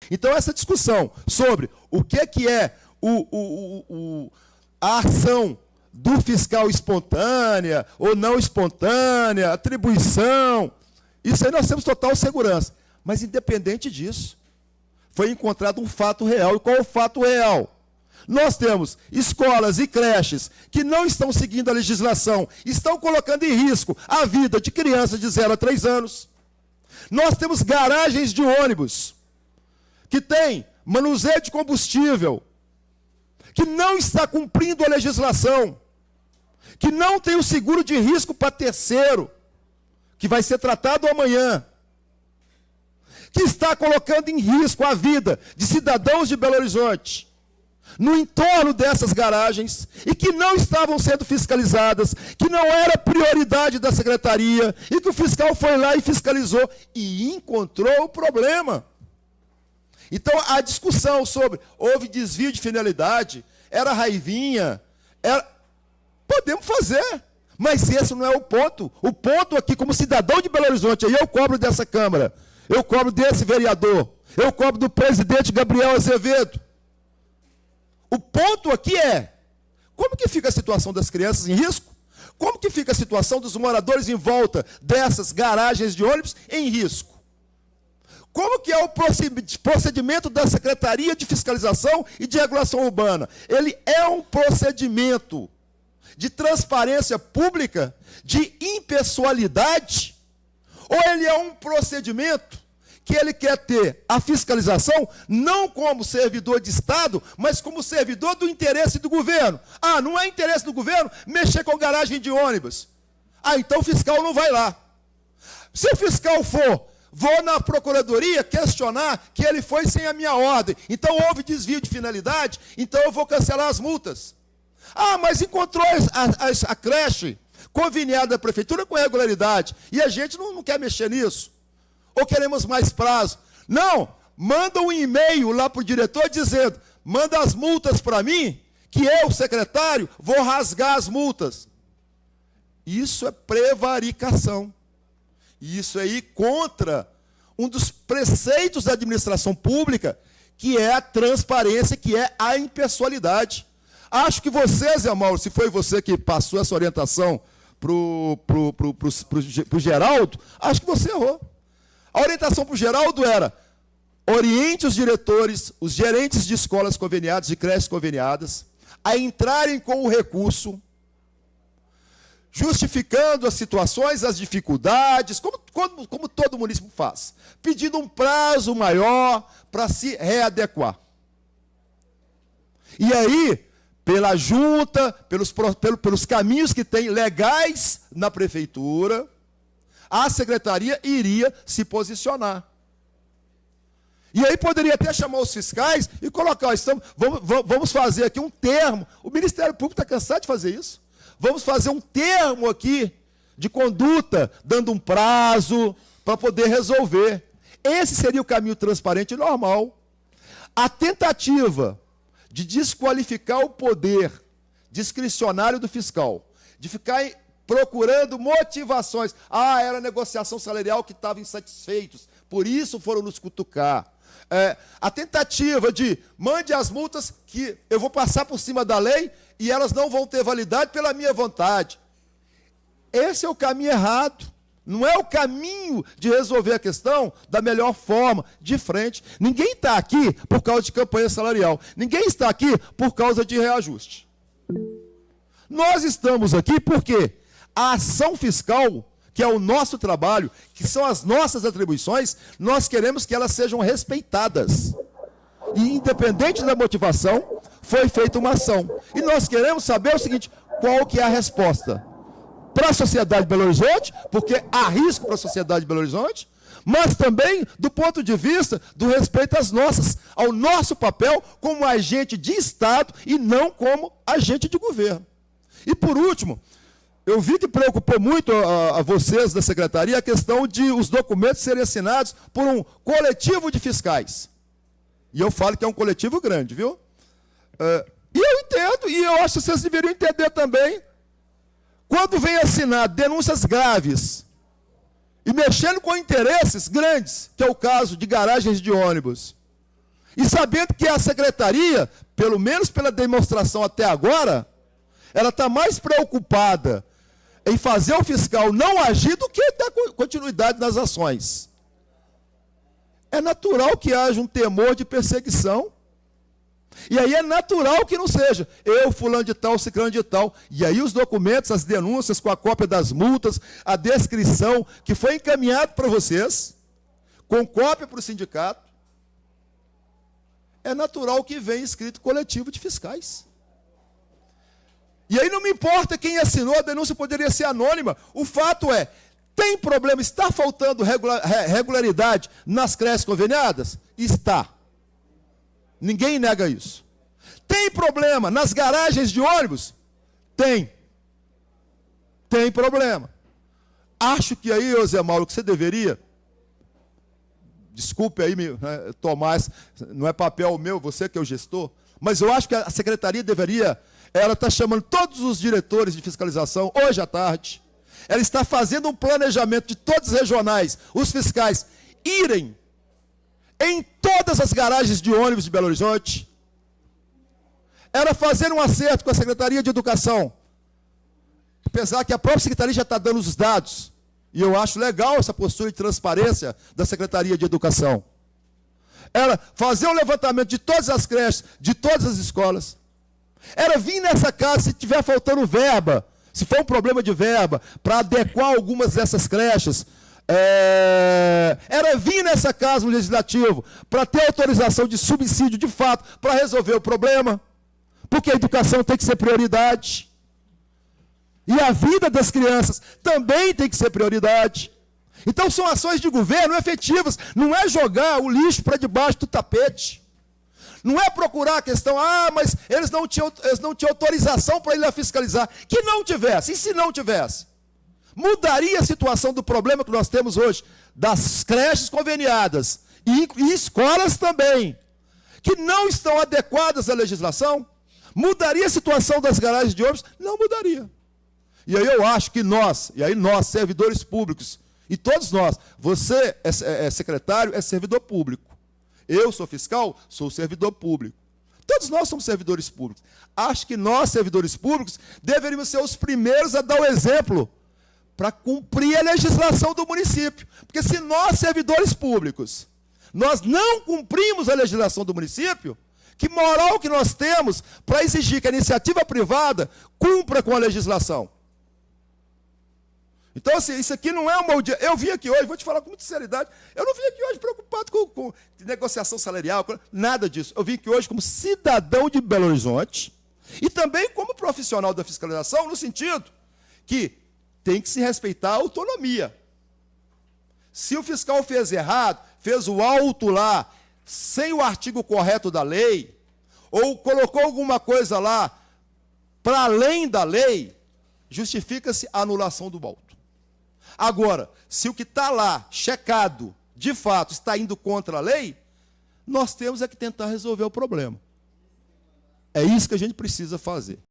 Então, essa discussão sobre o que é a ação do fiscal espontânea ou não espontânea, atribuição, isso aí nós temos total segurança. Mas, independente disso, foi encontrado um fato real. E qual é o fato real? Nós temos escolas e creches que não estão seguindo a legislação, estão colocando em risco a vida de crianças de 0 a 3 anos. Nós temos garagens de ônibus que têm manuseio de combustível, que não está cumprindo a legislação, que não tem o seguro de risco para terceiro, que vai ser tratado amanhã, que está colocando em risco a vida de cidadãos de Belo Horizonte, no entorno dessas garagens, e que não estavam sendo fiscalizadas, que não era prioridade da secretaria, e que o fiscal foi lá e fiscalizou, e encontrou o problema. Então, a discussão sobre houve desvio de finalidade, era raivinha, podemos fazer, mas esse não é o ponto. O ponto aqui, como cidadão de Belo Horizonte, aí eu cobro dessa Câmara, eu cobro desse vereador, eu cobro do presidente Gabriel Azevedo. O ponto aqui é, como que fica a situação das crianças em risco? Como que fica a situação dos moradores em volta dessas garagens de ônibus em risco? Como que é o procedimento da Secretaria de Fiscalização e de Regulação Urbana? Ele é um procedimento de transparência pública, de impessoalidade, ou ele é um procedimento que ele quer ter a fiscalização não como servidor de Estado, mas como servidor do interesse do governo? Ah, não é interesse do governo mexer com garagem de ônibus. Ah, então o fiscal não vai lá. Se o fiscal for, vou na procuradoria questionar que ele foi sem a minha ordem. Então houve desvio de finalidade, então eu vou cancelar as multas. Ah, mas encontrou a creche conveniada da prefeitura com regularidade, e a gente não quer mexer nisso. Ou queremos mais prazo? Não, manda um e-mail lá para o diretor dizendo, manda as multas para mim, que eu, secretário, vou rasgar as multas. Isso é prevaricação. Isso aí contra um dos preceitos da administração pública, que é a transparência, que é a impessoalidade. Acho que você, Zé Mauro, se foi você que passou essa orientação para o Geraldo, acho que você errou. A orientação para o Geraldo era, oriente os diretores, os gerentes de escolas conveniadas, de creches conveniadas, a entrarem com o recurso, justificando as situações, as dificuldades, como todo município faz, pedindo um prazo maior para se readequar. E aí, pela junta, pelos caminhos que tem legais na prefeitura, a secretaria iria se posicionar. E aí poderia até chamar os fiscais e colocar, vamos fazer aqui um termo. O Ministério Público está cansado de fazer isso. Vamos fazer um termo aqui de conduta, dando um prazo para poder resolver. Esse seria o caminho transparente e normal. A tentativa de desqualificar o poder discricionário do fiscal, de ficar procurando motivações. Ah, era a negociação salarial que estavam insatisfeitos, por isso foram nos cutucar. A tentativa de mande as multas que eu vou passar por cima da lei e elas não vão ter validade pela minha vontade. Esse é o caminho errado. Não é o caminho de resolver a questão da melhor forma, de frente. Ninguém está aqui por causa de campanha salarial. Ninguém está aqui por causa de reajuste. Nós estamos aqui porque a ação fiscal, que é o nosso trabalho, que são as nossas atribuições, nós queremos que elas sejam respeitadas. E, independente da motivação, foi feita uma ação. E nós queremos saber o seguinte, qual que é a resposta? Para a sociedade de Belo Horizonte, porque há risco para a sociedade de Belo Horizonte, mas também do ponto de vista do respeito ao nosso papel como agente de Estado e não como agente de governo. E, por último, eu vi que preocupou muito a vocês da Secretaria a questão de os documentos serem assinados por um coletivo de fiscais. E eu falo que é um coletivo grande, viu? E eu entendo, e eu acho que vocês deveriam entender também, quando vem assinar denúncias graves e mexendo com interesses grandes, que é o caso de garagens de ônibus, E sabendo que a secretaria, pelo menos pela demonstração até agora, ela está mais preocupada em fazer o fiscal não agir do que dar continuidade nas ações. É natural que haja um temor de perseguição. E aí é natural que não seja eu, fulano de tal, ciclano de tal. E aí os documentos, as denúncias com a cópia das multas, a descrição que foi encaminhado para vocês, com cópia para o sindicato, é natural que venha escrito coletivo de fiscais. E aí não me importa quem assinou, a denúncia poderia ser anônima. O fato é, tem problema, está faltando regularidade nas creches conveniadas? Está. Ninguém nega isso. Tem problema nas garagens de ônibus? Tem. Tem problema. Acho que aí, José Mauro, que você deveria, desculpe aí, Tomás, não é papel meu, você que é o gestor, mas eu acho que a secretaria deveria, ela está chamando todos os diretores de fiscalização, hoje à tarde, ela está fazendo um planejamento de todos os regionais, os fiscais, irem em todas as garagens de ônibus de Belo Horizonte, era fazer um acerto com a Secretaria de Educação, apesar que a própria Secretaria já está dando os dados, e eu acho legal essa postura de transparência da Secretaria de Educação. Era fazer um levantamento de todas as creches, de todas as escolas. Era vir nessa casa se tiver faltando verba, se for um problema de verba, para adequar algumas dessas creches. Era vir nessa casa no Legislativo para ter autorização de subsídio de fato, para resolver o problema, porque a educação tem que ser prioridade. E a vida das crianças também tem que ser prioridade. Então são ações de governo efetivas, não é jogar o lixo para debaixo do tapete. Não é procurar a questão, mas eles não tinham autorização para ir lá fiscalizar. Que não tivesse, e se não tivesse? Mudaria a situação do problema que nós temos hoje, das creches conveniadas e escolas também, que não estão adequadas à legislação? Mudaria a situação das garagens de ônibus? Não mudaria. E aí eu acho que nós, servidores públicos, e todos nós, você é secretário, é servidor público. Eu sou fiscal, sou servidor público. Todos nós somos servidores públicos. Acho que nós, servidores públicos, deveríamos ser os primeiros a dar o exemplo para cumprir a legislação do município. Porque se nós, servidores públicos, nós não cumprimos a legislação do município, que moral que nós temos para exigir que a iniciativa privada cumpra com a legislação? Então, assim, isso aqui não é uma... Eu vim aqui hoje, vou te falar com muita sinceridade, eu não vim aqui hoje preocupado com negociação salarial, nada disso. Eu vim aqui hoje como cidadão de Belo Horizonte e também como profissional da fiscalização, no sentido que tem que se respeitar a autonomia. Se o fiscal fez errado, fez o auto lá, sem o artigo correto da lei, ou colocou alguma coisa lá para além da lei, justifica-se a anulação do auto. Agora, se o que está lá, checado, de fato, está indo contra a lei, nós temos que tentar resolver o problema. É isso que a gente precisa fazer.